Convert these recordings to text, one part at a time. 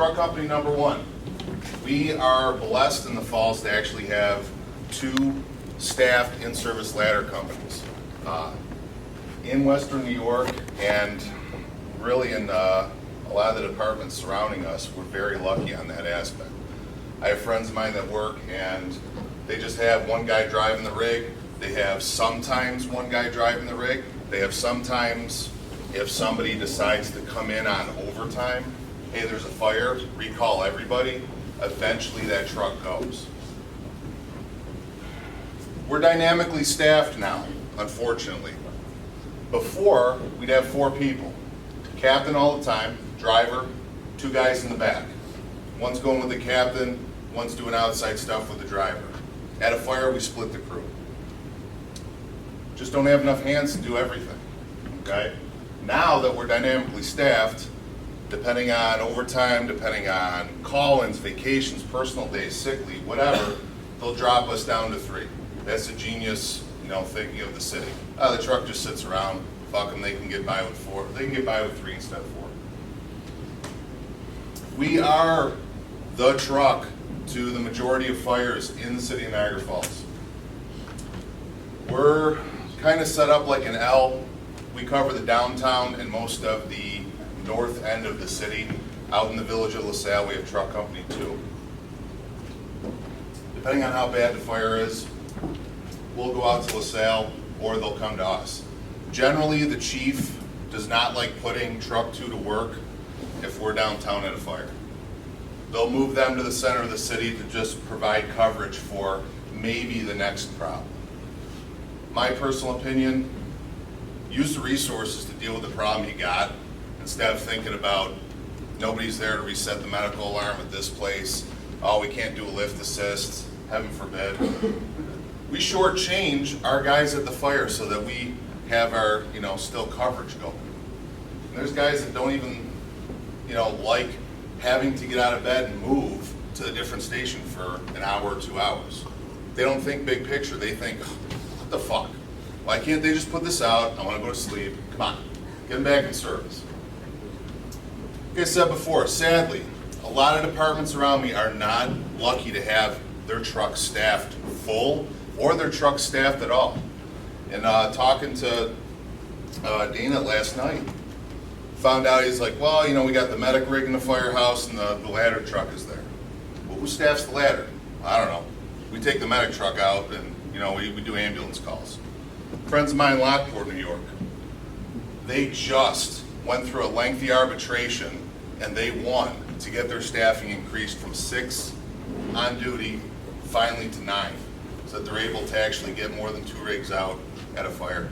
truck company number one. We are blessed in the Falls to actually have two staffed in-service ladder companies. In Western New York and really in a lot of the departments surrounding us, we're very lucky on that aspect. I have friends of mine that work and they just have one guy driving the rig. They have sometimes one guy driving the rig. They have sometimes, if somebody decides to come in on overtime, hey, there's a fire, recall everybody, eventually that truck goes. We're dynamically staffed now, unfortunately. Before, we'd have 4 people. Captain all the time, driver, 2 guys in the back. One's going with the captain, one's doing outside stuff with the driver. At a fire, we split the crew. Just don't have enough hands to do everything, okay? Now that we're dynamically staffed, depending on overtime, depending on call-ins, vacations, personal days, sick leave, whatever, they'll drop us down to 3. That's a genius, thinking of the city. The truck just sits around, fuck them, they can get by with 4. They can get by with 3 instead of 4. We are the truck to the majority of fires in the city of Niagara Falls. We're kind of set up like an L. We cover the downtown and most of the north end of the city. Out in the village of LaSalle, we have truck company 2. Depending on how bad the fire is, we'll go out to LaSalle or they'll come to us. Generally, the chief does not like putting truck 2 to work if we're downtown at a fire. They'll move them to the center of the city to just provide coverage for maybe the next problem. My personal opinion, use the resources to deal with the problem you got instead of thinking about nobody's there to reset the medical alarm at this place. Oh, we can't do a lift assist, heaven forbid. We shortchange our guys at the fire so that we have our, still coverage going. And there's guys that don't even, like having to get out of bed and move to a different station for an hour or 2 hours. They don't think big picture. They think, what the fuck? Why can't they just put this out? I want to go to sleep. Come on, get them back in service. Like I said before, sadly, a lot of departments around me are not lucky to have their trucks staffed full or their trucks staffed at all. And talking to Dana last night, found out he's like, well, we got the medic rig in the firehouse and the ladder truck is there. Well, who staffs the ladder? I don't know. We take the medic truck out and, we do ambulance calls. Friends of mine in Lockport, New York, they just went through a lengthy arbitration and they won to get their staffing increased from 6 on duty finally to 9, so that they're able to actually get more than 2 rigs out at a fire.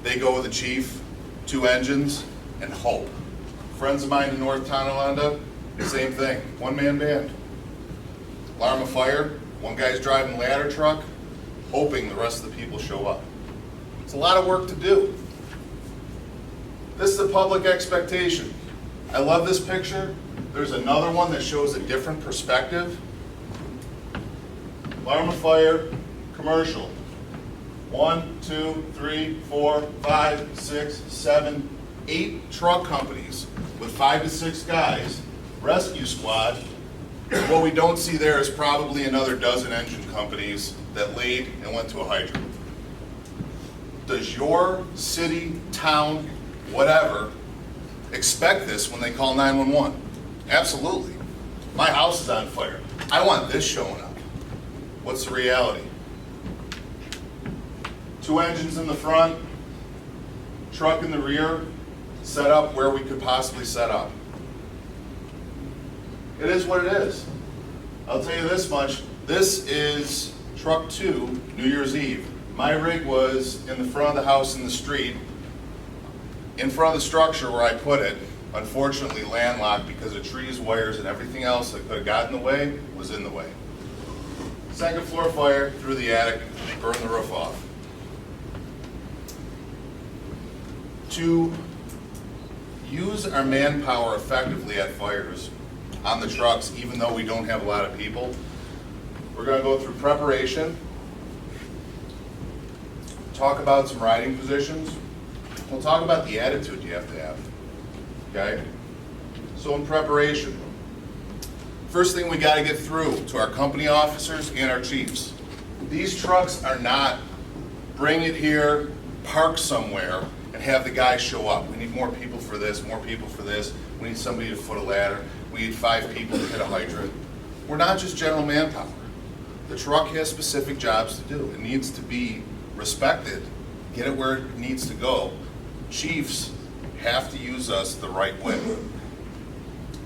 They go with the chief, 2 engines, and hope. Friends of mine in North Tonawanda, same thing, 1-man band. Alarm a fire, 1 guy's driving the ladder truck, hoping the rest of the people show up. It's a lot of work to do. This is a public expectation. I love this picture. There's another one that shows a different perspective. Alarm a fire, commercial. 1, 2, 3, 4, 5, 6, 7, 8 truck companies with 5 to 6 guys, rescue squad. What we don't see there is probably another dozen engine companies that laid and went to a hydrant. Does your city, town, whatever, expect this when they call 911? Absolutely. My house is on fire. I want this showing up. What's the reality? 2 engines in the front, truck in the rear, set up where we could possibly set up. It is what it is. I'll tell you this much. This is truck 2, New Year's Eve. My rig was in the front of the house in the street, in front of the structure where I put it, unfortunately landlocked because of trees, wires, and everything else that could have gotten in the way was in the way. 2nd floor fire through the attic, burned the roof off. To use our manpower effectively at fires on the trucks, even though we don't have a lot of people, we're going to go through preparation, talk about some riding positions. We'll talk about the attitude you have to have, okay? So in preparation, first thing we got to get through to our company officers and our chiefs. These trucks are not bring it here, park somewhere, and have the guy show up. We need more people for this, more people for this. We need somebody to foot a ladder. We need 5 people to hit a hydrant. We're not just general manpower. The truck has specific jobs to do. It needs to be respected, get it where it needs to go. Chiefs have to use us the right way.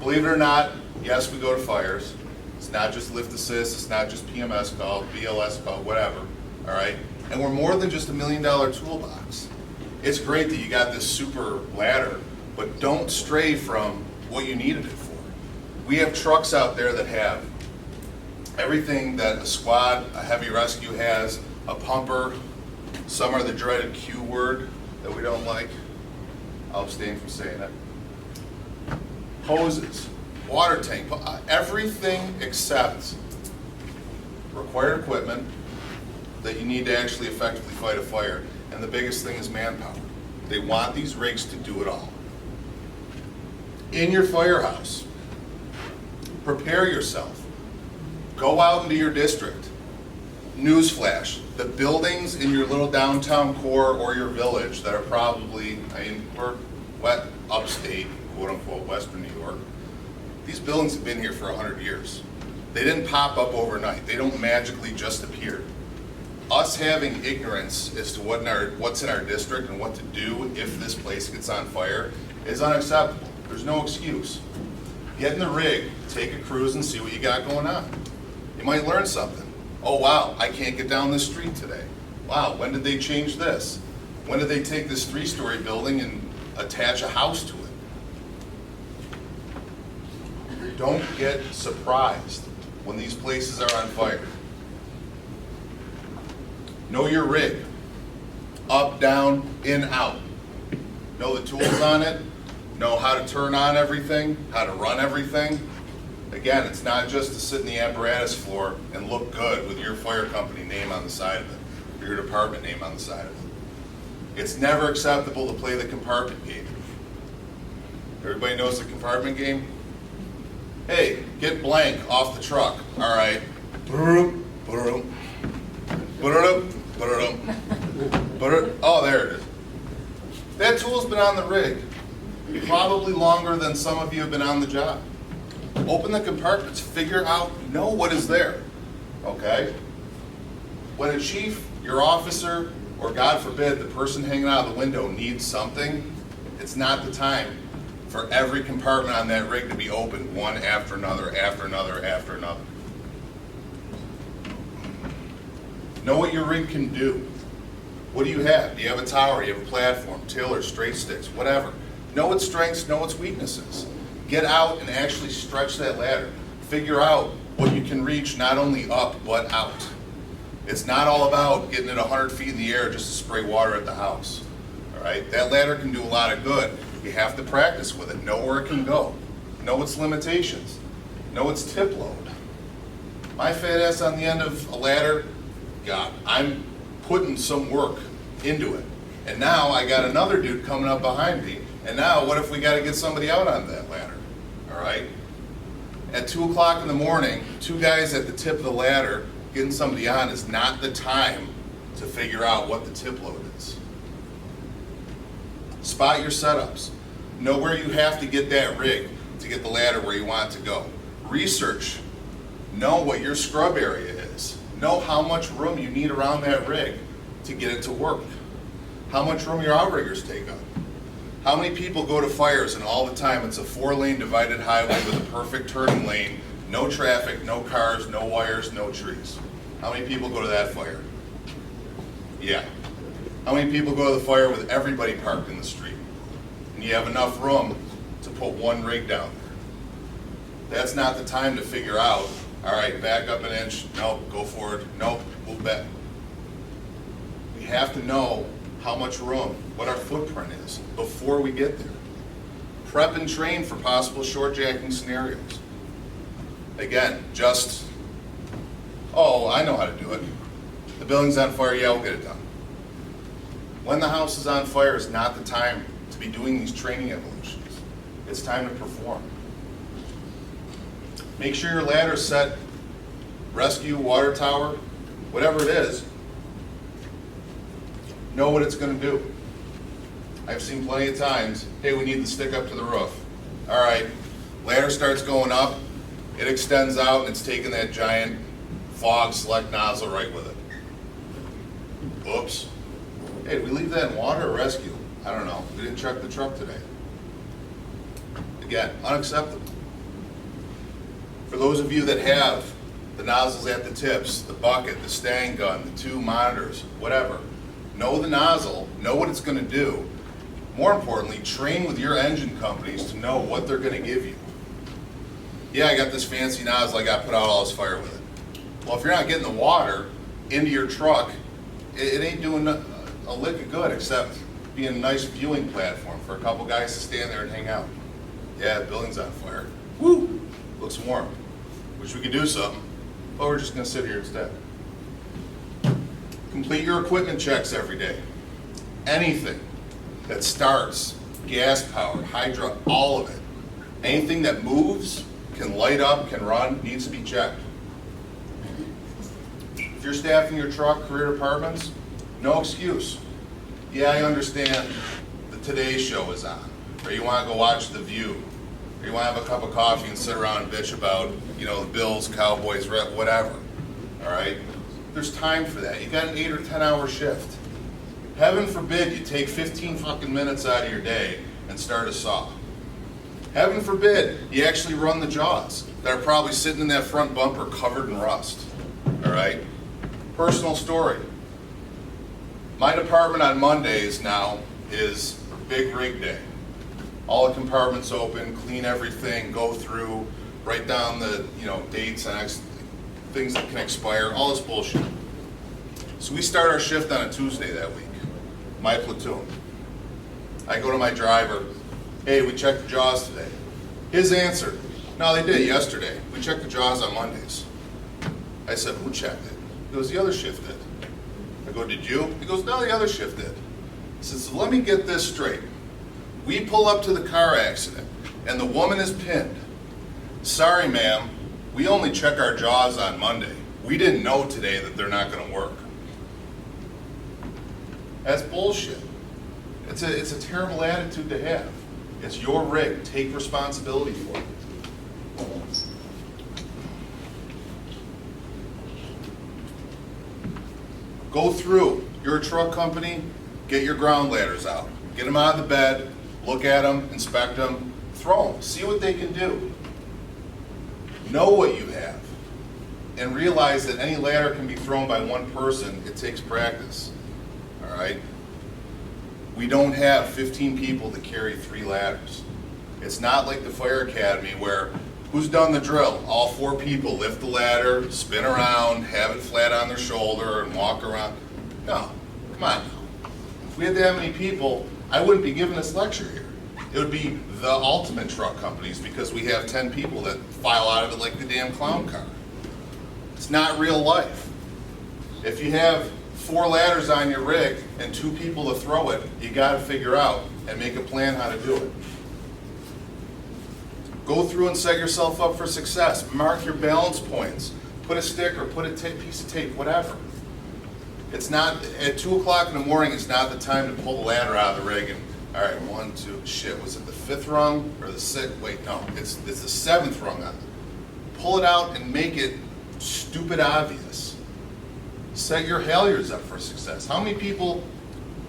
Believe it or not, yes, we go to fires. It's not just lift assist, it's not just PMS call, BLS call, whatever, all right? And we're more than just $1 million toolbox. It's great that you got this super ladder, but don't stray from what you needed it for. We have trucks out there that have everything that a squad, a heavy rescue has, a pumper, some are the dreaded Q word that we don't like. I'll abstain from saying it. Hoses, water tank, everything except required equipment that you need to actually effectively fight a fire. And the biggest thing is manpower. They want these rigs to do it all. In your firehouse, prepare yourself. Go out into your district. Newsflash, the buildings in your little downtown core or your village that are probably, we're wet upstate, quote unquote, Western New York. These buildings have been here for 100 years. They didn't pop up overnight. They don't magically just appear. Us having ignorance as to what's in our district and what to do if this place gets on fire is unacceptable. There's no excuse. Get in the rig, take a cruise and see what you got going on. You might learn something. Oh wow, I can't get down this street today. Wow, when did they change this? When did they take this 3-story building and attach a house to it? Don't get surprised when these places are on fire. Know your rig. Up, down, in, out. Know the tools on it. Know how to turn on everything, how to run everything. Again, it's not just to sit in the apparatus floor and look good with your fire company name on the side of it, or your department name on the side of it. It's never acceptable to play the compartment game. Everybody knows the compartment game? Hey, get blank off the truck. All right. Oh, there it is. That tool's been on the rig probably longer than some of you have been on the job. Open the compartments, figure out, know what is there, okay? When a chief, your officer, or God forbid, the person hanging out of the window needs something, it's not the time for every compartment on that rig to be opened one after another, after another, after another. Know what your rig can do. What do you have? Do you have a tower? Do you have a platform, tiller, straight sticks, whatever. Know its strengths, know its weaknesses. Get out and actually stretch that ladder. Figure out what you can reach not only up, but out. It's not all about getting it 100 feet in the air just to spray water at the house. All right? That ladder can do a lot of good. You have to practice with it. Know where it can go. Know its limitations. Know its tip load. My fat ass on the end of a ladder, God, I'm putting some work into it. And now I got another dude coming up behind me. And now what if we got to get somebody out on that ladder? All right? At 2 o'clock in the morning, 2 guys at the tip of the ladder getting somebody on is not the time to figure out what the tip load is. Spot your setups. Know where you have to get that rig to get the ladder where you want it to go. Research. Know what your scrub area is. Know how much room you need around that rig to get it to work. How much room your outriggers take up. How many people go to fires and all the time it's a 4-lane divided highway with a perfect turning lane, no traffic, no cars, no wires, no trees? How many people go to that fire? Yeah. How many people go to the fire with everybody parked in the street? And you have enough room to put 1 rig down there. That's not the time to figure out, all right, back up an inch, nope, go forward, nope, move back. We have to know how much room, what our footprint is before we get there. Prep and train for possible short jacking scenarios. Again, just, oh, I know how to do it. The building's on fire, yeah, we'll get it done. When the house is on fire is not the time to be doing these training evolutions. It's time to perform. Make sure your ladder's set, rescue, water tower, whatever it is, know what it's gonna do. I've seen plenty of times, hey, we need the stick up to the roof. All right, ladder starts going up, it extends out, and it's taking that giant fog select nozzle right with it. Oops. Hey, did we leave that in water or rescue? I don't know. We didn't check the truck today. Again, unacceptable. For those of you that have the nozzles at the tips, the bucket, the stang gun, the two monitors, whatever, know the nozzle, know what it's going to do. More importantly, train with your engine companies to know what they're going to give you. Yeah, I got this fancy nozzle, I got to put out all this fire with it. Well, if you're not getting the water into your truck, it ain't doing a lick of good except being a nice viewing platform for a couple guys to stand there and hang out. Yeah, the building's on fire. Woo! Looks warm. Wish we could do something, but we're just going to sit here instead. Complete your equipment checks every day. Anything that starts, gas powered, hydro, all of it. Anything that moves, can light up, can run, needs to be checked. If you're staffing your truck, career departments, no excuse. Yeah, I understand the Today Show is on, or you want to go watch The View, or you want to have a cup of coffee and sit around and bitch about, the Bills, Cowboys, whatever. All right? There's time for that. You got an 8 or 10 hour shift. Heaven forbid you take 15 fucking minutes out of your day and start a saw. Heaven forbid you actually run the jaws that are probably sitting in that front bumper covered in rust. All right? Personal story. My department on Mondays now is big rig day. All the compartments open, clean everything, go through, write down the dates and things that can expire, all this bullshit. So we start our shift on a Tuesday that week, my platoon. I go to my driver, hey, we checked the jaws today. His answer, no, they did yesterday. We checked the jaws on Mondays. I said, who checked it? He goes, the other shift did. I go, did you? He goes, no, the other shift did. He says, so let me get this straight. We pull up to the car accident, and the woman is pinned. Sorry, ma'am, we only check our jaws on Monday. We didn't know today that they're not going to work. That's bullshit. It's a terrible attitude to have. It's your rig. Take responsibility for it. Go through. You're a truck company, get your ground ladders out. Get them out of the bed, look at them, inspect them, throw them, see what they can do. Know what you have, and realize that any ladder can be thrown by one person. It takes practice, all right? We don't have 15 people to carry 3 ladders. It's not like the fire academy where, who's done the drill? All 4 people lift the ladder, spin around, have it flat on their shoulder, and walk around. No, come on now. If we had that many people, I wouldn't be giving this lecture here. It would be the ultimate truck companies because we have 10 people that file out of it like the damn clown car. It's not real life. If you have 4 ladders on your rig and 2 people to throw it, you got to figure out and make a plan how to do it. Go through and set yourself up for success. Mark your balance points. Put a sticker, put a piece of tape, whatever. It's not, at 2 o'clock in the morning, it's not the time to pull the ladder out of the rig and, all right, 1, 2, shit, was it the 5th rung or the 6th? Wait, no, it's the 7th rung on it. Pull it out and make it stupid obvious. Set your halyards up for success. How many people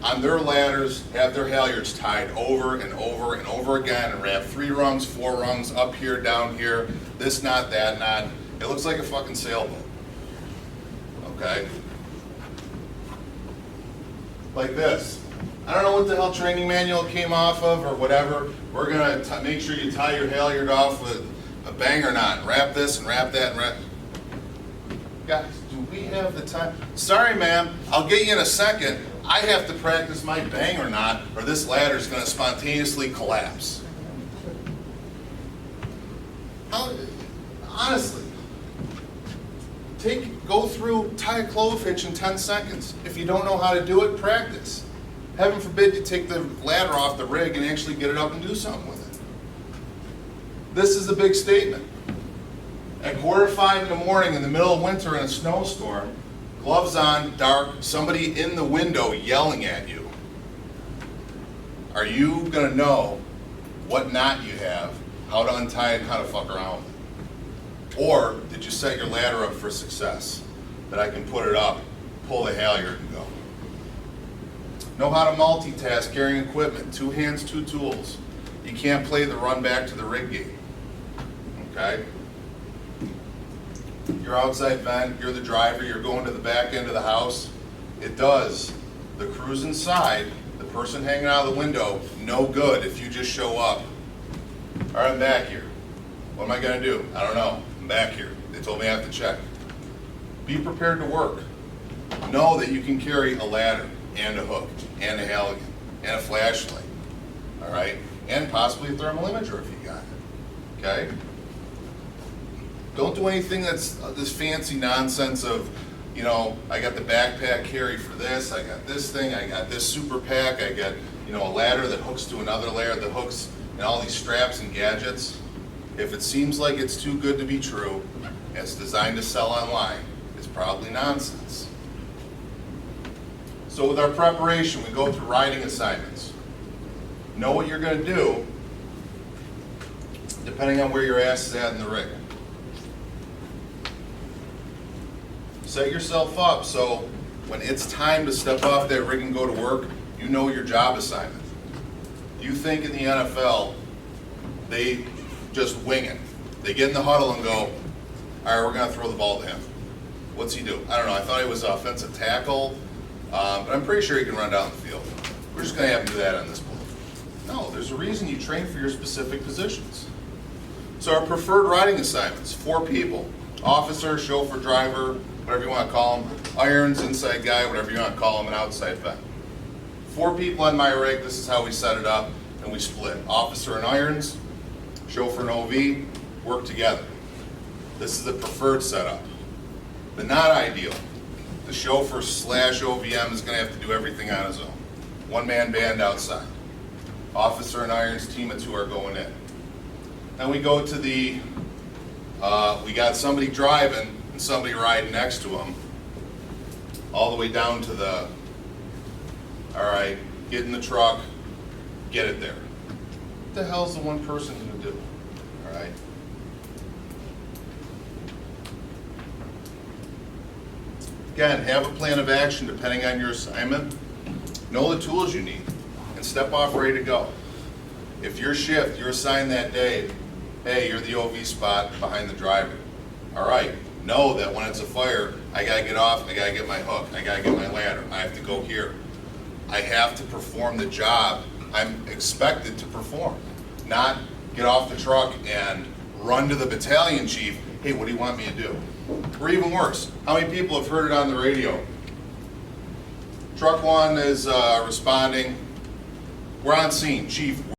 on their ladders have their halyards tied over and over and over again and wrap 3 rungs, 4 rungs, up here, down here, this knot, that knot. It looks like a fucking sailboat. Okay? Like this. I don't know what the hell training manual it came off of or whatever. We're going to make sure you tie your halyard off with a banger knot. Wrap this and wrap that and wrap. Guys, do we have the time? Sorry, ma'am. I'll get you in a second. I have to practice my banger knot or this ladder is going to spontaneously collapse. Honestly, go through, tie a clove hitch in 10 seconds. If you don't know how to do it, practice. Heaven forbid you take the ladder off the rig and actually get it up and do something with it. This is a big statement. At 4:45 in the morning, in the middle of winter in a snowstorm, gloves on, dark, somebody in the window yelling at you, are you gonna know what knot you have, how to untie it, and how to fuck around with it? Or did you set your ladder up for success? That I can put it up, pull the halyard and go. Know how to multitask carrying equipment, 2 hands, 2 tools. You can't play the run back to the rig game, okay? You're outside vent, you're the driver, you're going to the back end of the house. It does the crews inside, the person hanging out of the window, no good if you just show up. All right, I'm back here. What am I gonna do? I don't know, I'm back here. They told me I have to check. Be prepared to work. Know that you can carry a ladder and a hook and a halligan and a flashlight, all right? And possibly a thermal imager if you got it, okay? Don't do anything that's this fancy nonsense of, you know, I got the backpack carry for this, I got this thing, I got this super pack, I got, you know, a ladder that hooks to another ladder that hooks, and all these straps and gadgets. If it seems like it's too good to be true, it's designed to sell online, it's probably nonsense. So with our preparation, we go through riding assignments. Know what you're gonna do, depending on where your ass is at in the rig. Set yourself up so when it's time to step off that rig and go to work, you know your job assignment. You think in the NFL, they just wing it. They get in the huddle and go, all right, we're gonna throw the ball to him. What's he do? I don't know, I thought he was offensive tackle, but I'm pretty sure he can run down the field. We're just gonna have him do that on this play. No, there's a reason you train for your specific positions. So our preferred riding assignments, 4 people, officer, chauffeur, driver, whatever you want to call them, irons, inside guy, whatever you want to call them, an outside vent. 4 people on my rig, this is how we set it up, and we split. Officer and irons, chauffeur and OV, work together. This is the preferred setup, but not ideal. The chauffeur / OVM is going to have to do everything on his own. 1-man band outside. Officer and irons, team of 2 are going in. Then we go to the, we got somebody driving, somebody riding next to them, all the way down to the, all right, get in the truck, get it there. What the hell's the one person gonna do? All right. Again, have a plan of action depending on your assignment. Know the tools you need and step off ready to go. If your shift, you're assigned that day, hey, you're the OV spot behind the driver. All right. Know that when it's a fire, I gotta get off, I gotta get my hook, I gotta get my ladder, I have to go here. I have to perform the job I'm expected to perform. Not get off the truck and run to the battalion chief, hey, what do you want me to do? Or even worse, how many people have heard it on the radio? Truck 1 is responding, we're on scene, chief,